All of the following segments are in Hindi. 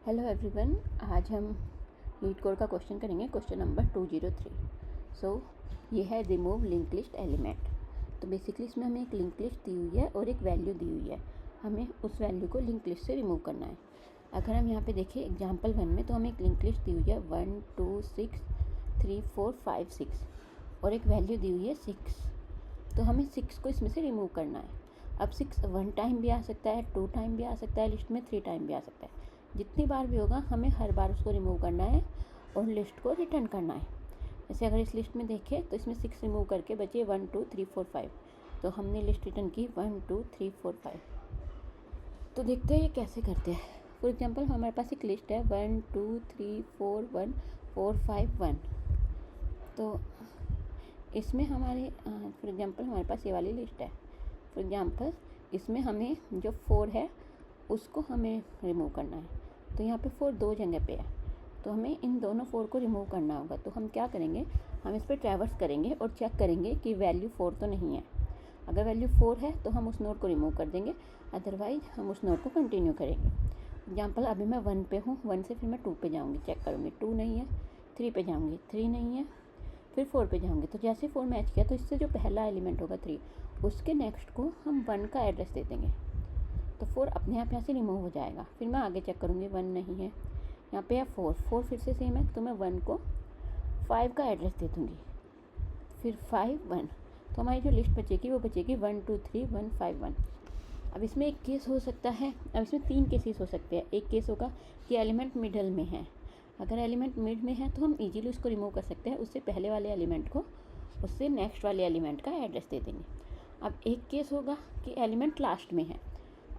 हेलो एवरीवन, आज हम नीट कोड का क्वेश्चन करेंगे, क्वेश्चन नंबर 203। ये है रिमूव लिंक लिस्ट एलिमेंट। तो बेसिकली इसमें हमें एक लिंक लिस्ट दी हुई है और एक वैल्यू दी हुई है, हमें उस वैल्यू को लिंक लिस्ट से रिमूव करना है। अगर हम यहाँ पे देखें एग्जांपल 1 में, तो हमें एक लिंक लिस्ट दी हुई है 1 2 6 3 4 5 6 और एक वैल्यू दी हुई है 6। तो हमें 6 को इसमें से रिमूव करना है। अब 6 1 टाइम भी आ सकता है, 2 टाइम भी आ सकता है लिस्ट में, 3 टाइम भी आ सकता है। जितनी बार भी होगा हमें हर बार उसको रिमूव करना है और लिस्ट को रिटर्न करना है। जैसे अगर इस लिस्ट में देखें तो इसमें 6 रिमूव करके बचे 1 2 3 4 5। तो हमने लिस्ट रिटर्न की 1 2 3 4 5। तो देखते हैं ये कैसे करते हैं। फॉर एग्जांपल हमारे पास एक लिस्ट है 1 2 3 4 1 4 5 1। तो इसमें हमारे फॉर एग्जांपल हमारे पास ये वाली लिस्ट है। फॉर एग्जांपल इसमें हमें जो 4 है उसको हमें रिमूव करना है। तो यहाँ पे 4 दो जगह पे है, तो हमें इन दोनों 4 को रिमूव करना होगा। तो हम क्या करेंगे, हम इस पर ट्रैवर्स करेंगे और चेक करेंगे कि वैल्यू 4 तो नहीं है। अगर वैल्यू 4 है तो हम उस नोड को रिमूव कर देंगे, अदरवाइज हम उस नोड को कंटिन्यू करेंगे। एग्जाम्पल अभी मैं 1 पे हूँ, 1 से फिर मैं 2 पे जाऊँगी, चेक करूँगी 2 नहीं है, 3 पे जाऊँगी 3 नहीं है, फिर 4 पे जाऊँगी। तो जैसे 4 मैच किया तो इससे जो पहला एलिमेंट होगा 3, उसके नेक्स्ट को हम 1 का एड्रेस दे देंगे। तो 4 अपने आप यहाँ से रिमूव हो जाएगा। फिर मैं आगे चेक करूँगी 1 नहीं है, यहाँ पे है 4 फिर से सेम है, तो मैं 1 को 5 का एड्रेस दे दूँगी, फिर 5 1। तो हमारी जो लिस्ट बचेगी वो बचेगी 1 2 3 1 5 1। अब इसमें एक केस हो सकता है, अब इसमें 3 केसेस हो सकते हैं। एक केस होगा कि एलिमेंट मिडल में है। अगर एलिमेंट मिड में है तो हम इजीली उसको रिमूव कर सकते हैं, उससे पहले वाले एलिमेंट को उससे नेक्स्ट वाले एलिमेंट का एड्रेस दे देंगे। अब एक केस होगा कि एलिमेंट लास्ट में है।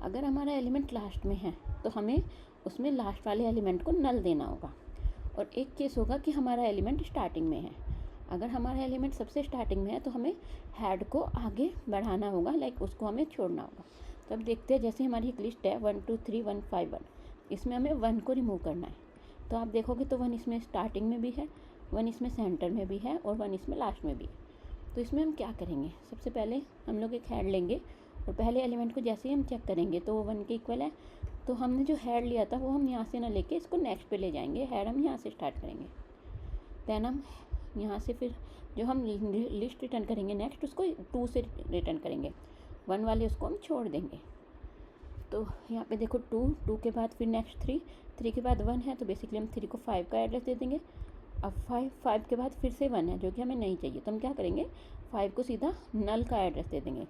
अगर हमारा एलिमेंट लास्ट में है तो हमें उसमें लास्ट वाले एलिमेंट को नल देना होगा। और एक केस होगा कि हमारा एलिमेंट स्टार्टिंग में है। अगर हमारा एलिमेंट सबसे स्टार्टिंग में है तो हमें हेड को आगे बढ़ाना होगा, लाइक उसको हमें छोड़ना होगा। तो अब देखते हैं, जैसे हमारी एक लिस्ट है 1 2 3 1 5 1, इसमें हमें 1 को रिमूव करना है। तो आप देखोगे तो 1 इसमें स्टार्टिंग में भी है, 1 इसमें सेंटर में भी है और 1 इसमें लास्ट में भी है। तो इसमें हम क्या करेंगे, सबसे पहले हम लोग एक हेड लेंगे और पहले एलिमेंट को जैसे ही हम चेक करेंगे तो वो 1 के इक्वल है। तो हमने जो हेड लिया था वो हम यहाँ से ना लेके इसको नेक्स्ट पे ले जाएंगे। हेड हम यहाँ से स्टार्ट करेंगे, दैन हम यहाँ से फिर जो हम लिस्ट रिटर्न करेंगे नेक्स्ट, उसको 2 से रिटर्न करेंगे। 1 वाले उसको हम छोड़ देंगे। तो यहाँ पे देखो 2 के बाद फिर नेक्स्ट 3 के बाद 1 है, तो बेसिकली हम 3 को 5 का एड्रेस दे देंगे। अब 5 के बाद फिर से 1 है जो कि हमें नहीं चाहिए, तो हम क्या करेंगे, 5 को सीधा नल का एड्रेस दे देंगे।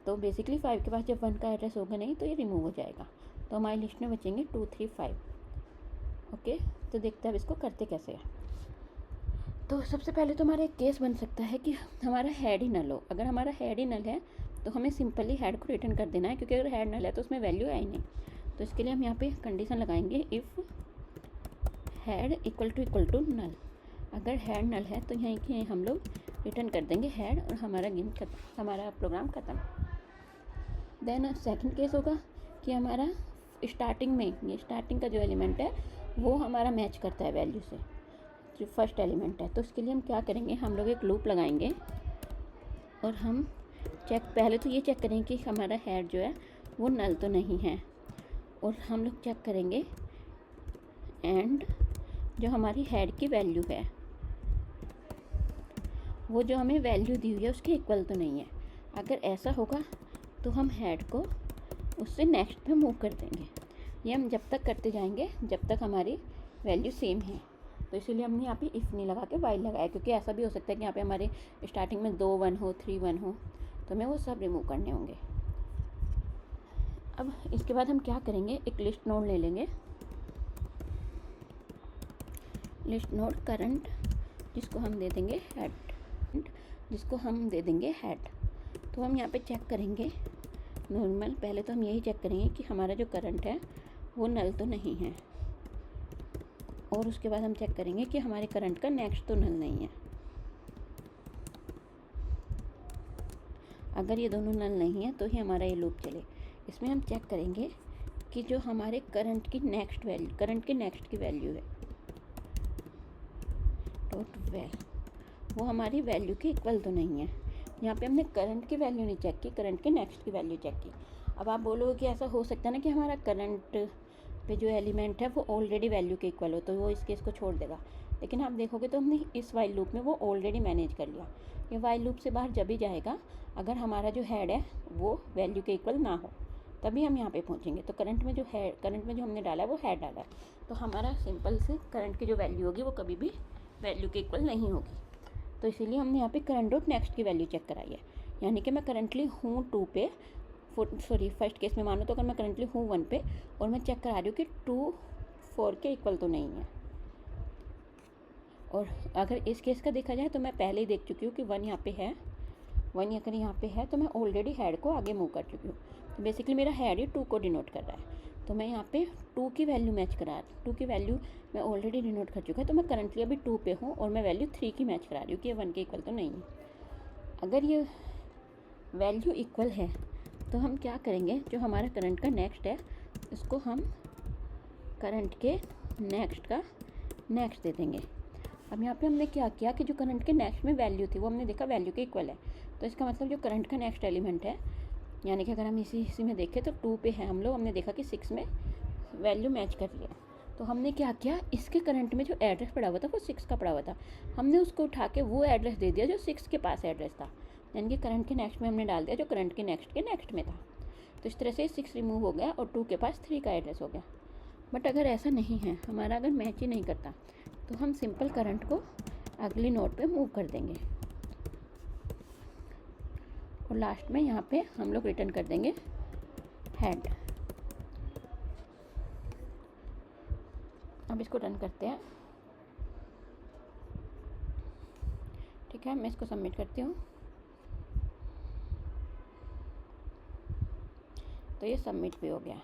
तो बेसिकली 5 के पास जब 1 का एड्रेस होगा नहीं तो ये रिमूव हो जाएगा। तो हमारी लिस्ट में बचेंगे 2 3 5। ओके, तो देखते हैं अब इसको करते कैसे है। तो सबसे पहले तो हमारा एक केस बन सकता है कि हमारा हेड ही नल हो। अगर हमारा हेड ही नल है तो हमें सिंपली हेड को रिटर्न कर देना है, क्योंकि अगर हेड नल है तो उसमें वैल्यू है ही नहीं। तो इसके लिए हम यहाँ पे कंडीशन लगाएंगे, if head equal to null. अगर हेड नल है तो यहीं के हम लोग रिटर्न कर देंगे हेड और हमारा गेम खत्म, हमारा प्रोग्राम ख़त्म। देन सेकंड केस होगा कि हमारा स्टार्टिंग में, ये स्टार्टिंग का जो एलिमेंट है वो हमारा मैच करता है वैल्यू से, जो फर्स्ट एलिमेंट है। तो उसके लिए हम क्या करेंगे, हम लोग एक लूप लगाएंगे और हम पहले तो ये चेक करेंगे कि हमारा हेड जो है वो नल तो नहीं है, और हम लोग चेक करेंगे एंड जो हमारी हेड की वैल्यू है वो जो हमें वैल्यू दी हुई है उसके इक्वल तो नहीं है। अगर ऐसा होगा तो हम हेड को उससे नेक्स्ट पे मूव कर देंगे। ये हम जब तक करते जाएंगे जब तक हमारी वैल्यू सेम है। तो इसीलिए हमने यहाँ पे इफ़ नहीं लगा के वाइल लगाया, क्योंकि ऐसा भी हो सकता है कि यहाँ पे हमारे स्टार्टिंग में 2 1 हो 3 1 हो, तो हमें वो सब रिमूव करने होंगे। अब इसके बाद हम क्या करेंगे, एक लिस्ट नोड ले लेंगे, लिस्ट नोड करंट, जिसको हम दे देंगे हेड, तो हम यहाँ पे चेक करेंगे नॉर्मल। पहले तो हम यही चेक करेंगे कि हमारा जो करंट है वो नल तो नहीं है, और उसके बाद हम चेक करेंगे कि हमारे करंट का नेक्स्ट तो नल नहीं है। अगर ये दोनों नल नहीं है तो ही हमारा ये लूप चले। इसमें हम चेक करेंगे कि जो हमारे करंट की नेक्स्ट की वैल्यू है वो हमारी वैल्यू के इक्वल तो नहीं है। यहाँ पे हमने करंट की वैल्यू नहीं चेक की, करंट के नेक्स्ट की वैल्यू चेक की। अब आप बोलोगे कि ऐसा हो सकता है ना कि हमारा करंट पे जो एलिमेंट है वो ऑलरेडी वैल्यू के इक्वल हो तो वो इस केस को छोड़ देगा। लेकिन आप देखोगे तो हमने इस वाइल लूप में वो ऑलरेडी मैनेज कर लिया। ये वाइल लूप से बाहर जब ही जाएगा अगर हमारा जो हेड है वो वैल्यू के इक्वल ना हो, तभी हम यहाँ पे पहुँचेंगे। तो करंट में जो हमने डाला है वो हेड डाला है, तो हमारा सिंपल से करंट की जो वैल्यू होगी वो कभी भी वैल्यू के इक्वल नहीं होगी। तो इसीलिए हमने यहाँ पे करंट डॉट नेक्स्ट की वैल्यू चेक कराई है। यानी कि मैं करंटली हूँ 2 पे, फर्स्ट केस में मानो तो अगर मैं करंटली हूँ 1 पे और मैं चेक करा रही हूँ कि 2 4 के इक्वल तो नहीं है। और अगर इस केस का देखा जाए तो मैं पहले ही देख चुकी हूँ कि 1 यहाँ पे है, 1 अगर यहाँ पे है तो मैं ऑलरेडी हेड को आगे मूव कर चुकी हूँ। तो बेसिकली मेरा हेड ही 2 को डिनोट कर रहा है, तो मैं यहाँ पे 2 की वैल्यू मैच करा, 2 की वैल्यू मैं ऑलरेडी डिनोट कर चुका है। तो मैं करंटली अभी 2 पे हूँ और मैं वैल्यू 3 की मैच करा रही हूँ कि ये 1 के इक्वल तो नहीं है। अगर ये वैल्यू इक्वल है तो हम क्या करेंगे, जो हमारा करंट का नेक्स्ट है इसको हम करंट के नेक्स्ट का नेक्स्ट दे देंगे। अब यहाँ पे हमने क्या किया कि जो करंट के नेक्स्ट में वैल्यू थी वो हमने देखा वैल्यू के इक्वल है, तो इसका मतलब जो करंट का नेक्स्ट एलिमेंट है, यानी कि अगर हम इसी में देखें तो 2 पे है हम लोग, हमने देखा कि 6 में वैल्यू मैच कर लिया। तो हमने क्या किया, इसके करंट में जो एड्रेस पड़ा हुआ था वो 6 का पड़ा हुआ था, हमने उसको उठा के वो एड्रेस दे दिया जो 6 के पास एड्रेस था, यानी कि करंट के नेक्स्ट में हमने डाल दिया जो करंट के नेक्स्ट में था। तो इस तरह से 6 रिमूव हो गया और 2 के पास 3 का एड्रेस हो गया। बट अगर ऐसा नहीं है, हमारा अगर मैच ही नहीं करता, तो हम सिंपल करंट को अगली नोड पे मूव कर देंगे और लास्ट में यहाँ पे हम लोग रिटर्न कर देंगे हेड। अब इसको रन करते हैं। ठीक है, मैं इसको सबमिट करती हूँ। तो ये सबमिट भी हो गया।